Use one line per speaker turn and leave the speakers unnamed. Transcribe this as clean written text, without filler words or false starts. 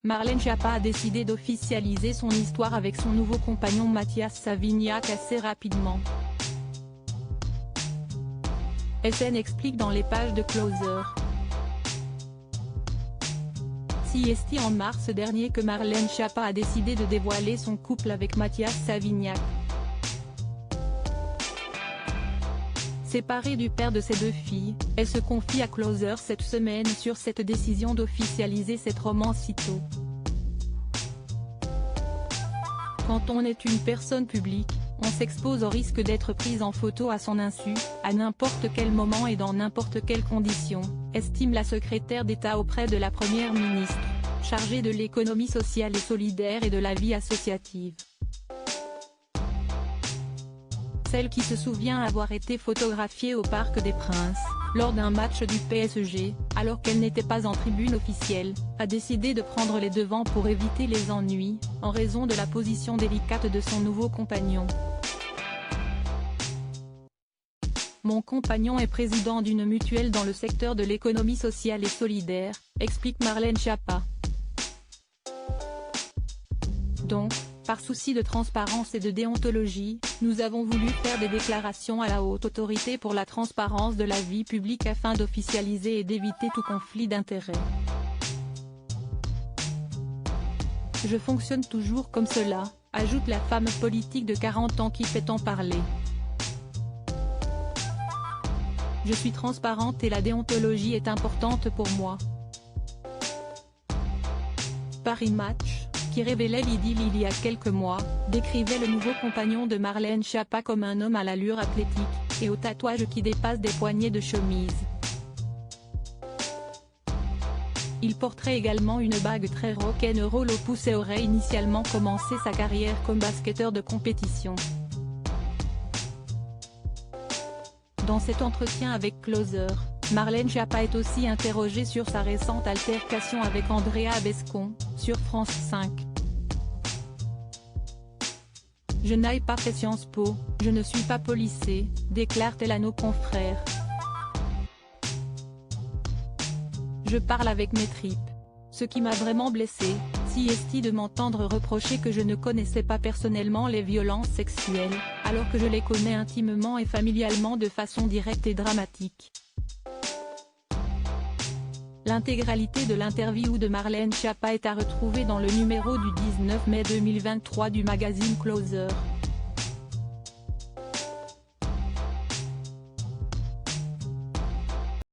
Marlène Schiappa a décidé d'officialiser son histoire avec son nouveau compagnon Mathias Savignac assez rapidement. SN explique dans les pages de Closer. C'est en mars dernier que Marlène Schiappa a décidé de dévoiler son couple avec Mathias Savignac. Séparée du père de ses 2 filles, elle se confie à Closer cette semaine sur cette décision d'officialiser cette romance si tôt. Quand on est une personne publique, on s'expose au risque d'être prise en photo à son insu, à n'importe quel moment et dans n'importe quelles conditions, estime la secrétaire d'État auprès de la Première ministre, chargée de l'économie sociale et solidaire et de la vie associative. Celle qui se souvient avoir été photographiée au Parc des Princes, lors d'un match du PSG, alors qu'elle n'était pas en tribune officielle, a décidé de prendre les devants pour éviter les ennuis, en raison de la position délicate de son nouveau compagnon. Mon compagnon est président d'une mutuelle dans le secteur de l'économie sociale et solidaire, explique Marlène Schiappa. Donc, par souci de transparence et de déontologie, nous avons voulu faire des déclarations à la Haute Autorité pour la transparence de la vie publique afin d'officialiser et d'éviter tout conflit d'intérêts. Je fonctionne toujours comme cela, ajoute la femme politique de 40 ans qui fait en parler. Je suis transparente et la déontologie est importante pour moi. Paris Match, qui révélait l'idylle il y a quelques mois, décrivait le nouveau compagnon de Marlène Schiappa comme un homme à l'allure athlétique, et aux tatouages qui dépassent des poignets de chemise. Il porterait également une bague très rock'n'roll au pouce et aurait initialement commencé sa carrière comme basketteur de compétition. Dans cet entretien avec Closer, Marlène Schiappa est aussi interrogée sur sa récente altercation avec Andrea Bescon, sur France 5. Je n'ai pas fait Sciences Po, je ne suis pas policée, déclare-t-elle à nos confrères. Je parle avec mes tripes. Ce qui m'a vraiment blessée, c'est de m'entendre reprocher que je ne connaissais pas personnellement les violences sexuelles, alors que je les connais intimement et familialement de façon directe et dramatique. L'intégralité de l'interview de Marlène Schiappa est à retrouver dans le numéro du 19 mai 2023 du magazine Closer.